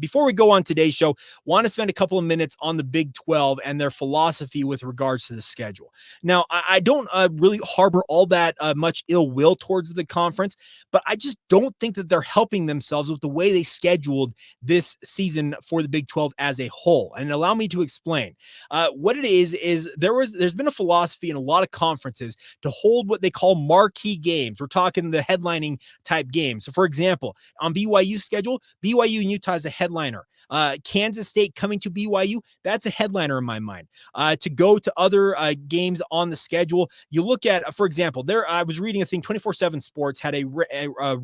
before we go on today's show, want to spend a couple of minutes on the Big 12 and their philosophy with regards to the schedule. Now, I don't really harbor all that much ill will towards the conference, but I just don't think that they're helping themselves with the way they scheduled this season for the Big 12 as a whole. And allow me to explain. What it is there's been a philosophy in a lot of conferences to hold what they call marquee games. We're talking the headlining type games. So, for example, on BYU's schedule, BYU and Utah is a headliner. Kansas State coming to BYU, that's a headliner in my mind. To go to other games on the schedule, you look at, for example, I was reading a thing, 24/7 Sports had a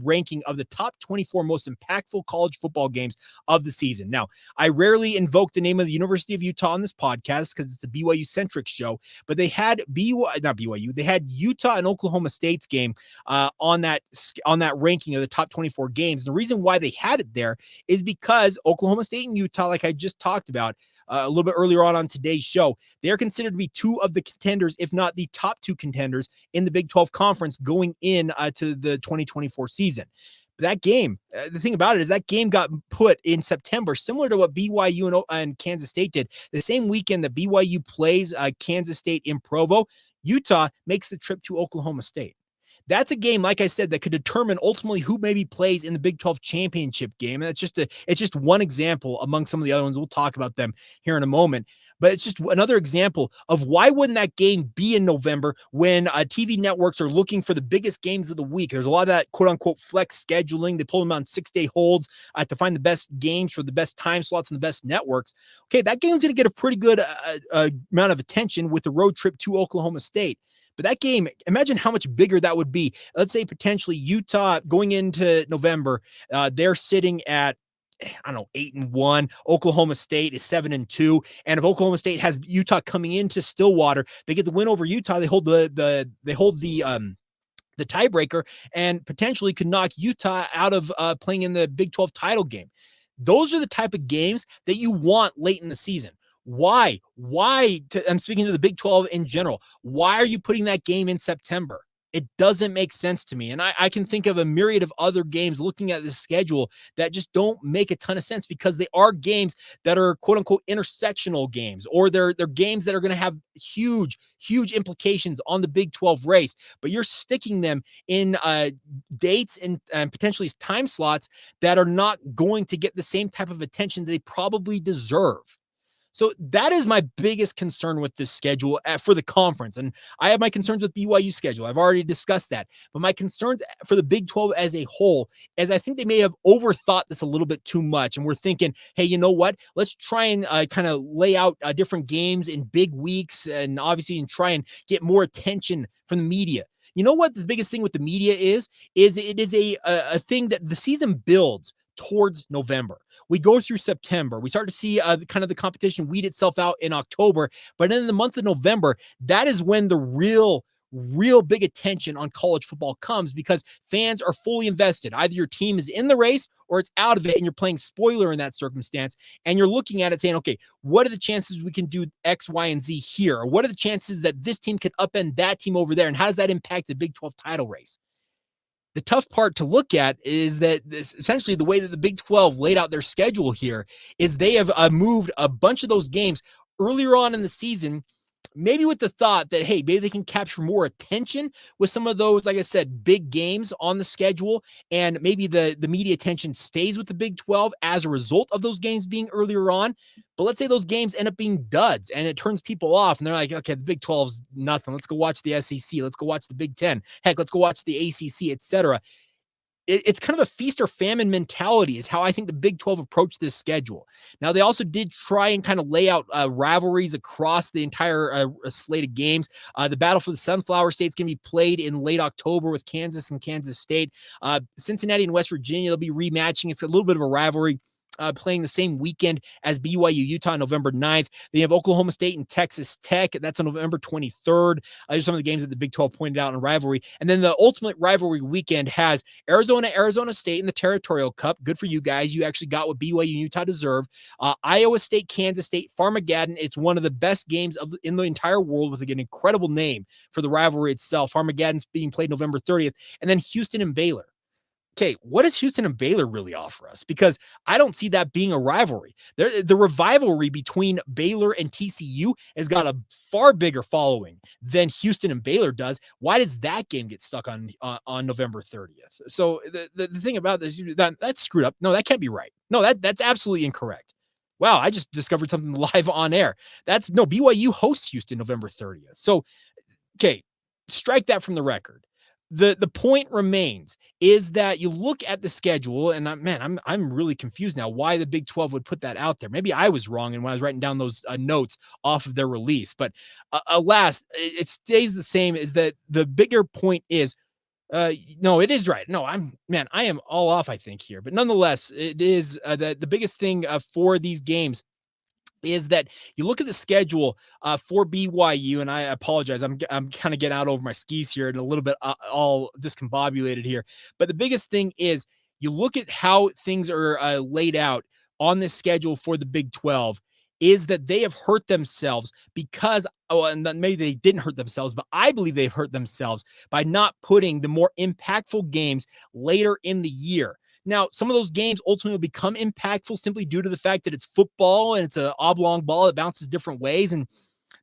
ranking of the top 24 most impactful college football games of the season. Now, I rarely invoke the name of the University of Utah on this podcast because it's a BYU-centric show, but they had they had Utah and Oklahoma State's game on that ranking of the top 24 games. The reason why they had it there is because Oklahoma State and Utah, like I just talked about a little bit earlier on today's show, they're considered to be two of the contenders, if not the top two contenders in the Big 12 Conference going in to the 2024 season. But that game, the thing about it is that game got put in September, similar to what BYU and Kansas State did. The same weekend that BYU plays Kansas State in Provo, Utah makes the trip to Oklahoma State. That's a game, like I said, that could determine ultimately who maybe plays in the Big 12 championship game. And it's just one example among some of the other ones. We'll talk about them here in a moment. But it's just another example of why wouldn't that game be in November when TV networks are looking for the biggest games of the week. There's a lot of that quote-unquote flex scheduling. They pull them on 6-day holds to find the best games for the best time slots and the best networks. Okay, that game's going to get a pretty good amount of attention with the road trip to Oklahoma State. But that game, imagine how much bigger that would be. Let's say potentially Utah going into November, they're sitting at 8-1. Oklahoma State is 7-2. And if Oklahoma State has Utah coming into Stillwater, they get the win over Utah. They hold the tiebreaker and potentially could knock Utah out of playing in the Big 12 title game. Those are the type of games that you want late in the season. Why? I'm speaking to the Big 12 in general. Why are you putting that game in September? It doesn't make sense to me. And I can think of a myriad of other games looking at this schedule that just don't make a ton of sense because they are games that are quote unquote intersectional games, or they're games that are going to have huge implications on the Big 12 race. But you're sticking them in dates and potentially time slots that are not going to get the same type of attention they probably deserve. So that is my biggest concern with this schedule for the conference. And I have my concerns with BYU schedule. I've already discussed that. But my concerns for the Big 12 as a whole is I think they may have overthought this a little bit too much. And we're thinking, hey, you know what? Let's try and kind of lay out different games in big weeks and obviously and try and get more attention from the media. You know what the biggest thing with the media is it is a thing that the season builds towards November. We go through September. We start to see kind of the competition weed itself out in October. But in the month of November, that is when the real big attention on college football comes because fans are fully invested. Either your team is in the race or it's out of it and you're playing spoiler in that circumstance. And you're looking at it saying, okay, what are the chances we can do X, Y, and Z here? Or what are the chances that this team could upend that team over there? And how does that impact the Big 12 title race? The tough part to look at is that essentially the way that the Big 12 laid out their schedule here is they have moved a bunch of those games earlier on in the season, maybe with the thought that, hey, maybe they can capture more attention with some of those, like I said, big games on the schedule. And maybe the media attention stays with the Big 12 as a result of those games being earlier on. But let's say those games end up being duds and it turns people off and they're like, okay, the Big 12's nothing. Let's go watch the SEC. Let's go watch the Big 10. Heck, let's go watch the ACC, etc. It's kind of a feast or famine mentality is how I think the Big 12 approached this schedule. Now, they also did try and kind of lay out rivalries across the entire slate of games. The battle for the Sunflower State is going to be played in late October with Kansas and Kansas State. Cincinnati and West Virginia, they'll be rematching. It's a little bit of a rivalry. Playing the same weekend as BYU Utah on November 9th. They have Oklahoma State and Texas Tech. That's on November 23rd. These are some of the games that the Big 12 pointed out in rivalry. And then the ultimate rivalry weekend has Arizona State in the Territorial Cup. Good for you guys. You actually got what BYU and Utah deserve. Iowa State, Kansas State, Farmageddon. It's one of the best games in the entire world with an incredible name for the rivalry itself. Farmageddon's being played November 30th. And then Houston and Baylor. okay, what does Houston and Baylor really offer us? Because I don't see that being a rivalry. The rivalry between Baylor and TCU has got a far bigger following than Houston and Baylor does. Why does that game get stuck on November 30th? So the thing about this, that's screwed up. No, that can't be right. No, that's absolutely incorrect. Wow, I just discovered something live on air. That's no BYU hosts Houston November 30th. So okay, strike that from the record. The point remains is that you look at the schedule, and I'm really confused now why the Big 12 would put that out there. Maybe I was wrong, and when I was writing down those notes off of their release, but alas, it stays the same. Is that the bigger point is no, it is right. No, I am all off, I think, here. But nonetheless, it is the biggest thing for these games is that you look at the schedule for BYU, and I apologize, I'm kind of getting out over my skis here and a little bit all discombobulated here. But the biggest thing is you look at how things are laid out on this schedule for the Big 12 is that they have hurt themselves because, and maybe they didn't hurt themselves, but I believe they've hurt themselves by not putting the more impactful games later in the year. Now, some of those games ultimately will become impactful simply due to the fact that it's football and it's an oblong ball that bounces different ways. And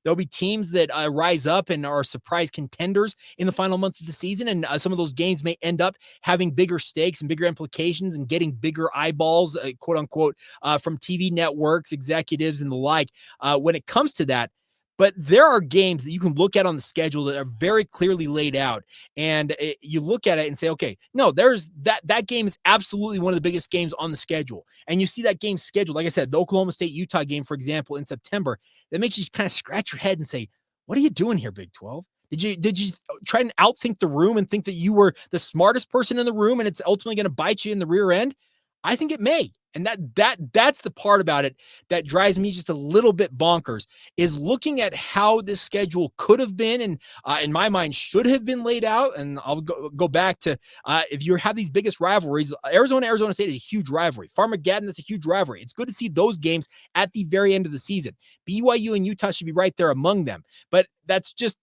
there'll be teams that rise up and are surprise contenders in the final month of the season. And some of those games may end up having bigger stakes and bigger implications and getting bigger eyeballs, quote unquote, from TV networks, executives, and the like when it comes to that. But there are games that you can look at on the schedule that are very clearly laid out. And you look at it and say, okay, no, there's that game is absolutely one of the biggest games on the schedule. And you see that game scheduled, like I said, the Oklahoma State-Utah game, for example, in September, that makes you kind of scratch your head and say, what are you doing here, Big 12? Did you try and outthink the room and think that you were the smartest person in the room and it's ultimately going to bite you in the rear end? I think it may. And that's the part about it that drives me just a little bit bonkers is looking at how this schedule could have been and in my mind should have been laid out. And I'll go back to if you have these biggest rivalries, Arizona State is a huge rivalry. Farmageddon, that's a huge rivalry. It's good to see those games at the very end of the season. BYU and Utah should be right there among them. But that's just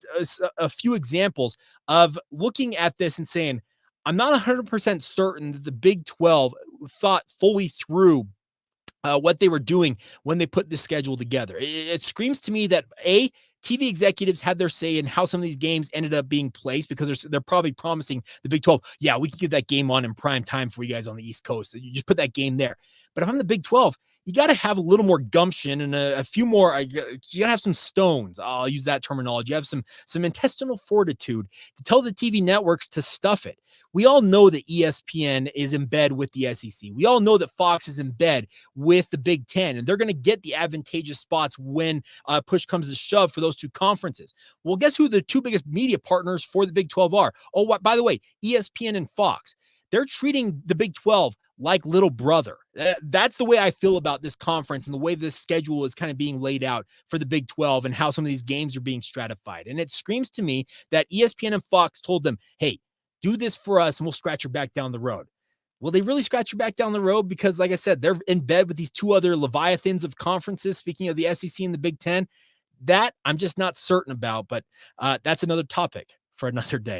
a few examples of looking at this and saying, I'm not 100% certain that the Big 12 thought fully through what they were doing when they put this schedule together. It screams to me that TV executives had their say in how some of these games ended up being placed because they're probably promising the Big 12, yeah, we can get that game on in prime time for you guys on the East Coast. So you just put that game there. But if I'm the Big 12, you got to have a little more gumption and a few more. You got to have some stones. I'll use that terminology. You have some intestinal fortitude to tell the TV networks to stuff it. We all know that ESPN is in bed with the SEC. We all know that Fox is in bed with the Big Ten, and they're going to get the advantageous spots when push comes to shove for those two conferences. Well, guess who the two biggest media partners for the Big 12 are? Oh, by the way, ESPN and Fox. They're treating the Big 12 like little brother. That's the way I feel about this conference and the way this schedule is kind of being laid out for the Big 12 and how some of these games are being stratified. And it screams to me that ESPN and Fox told them, hey, do this for us and we'll scratch your back down the road. Will they really scratch your back down the road? Because like I said, they're in bed with these two other Leviathans of conferences, speaking of the SEC and the Big 10. That I'm just not certain about, but that's another topic for another day.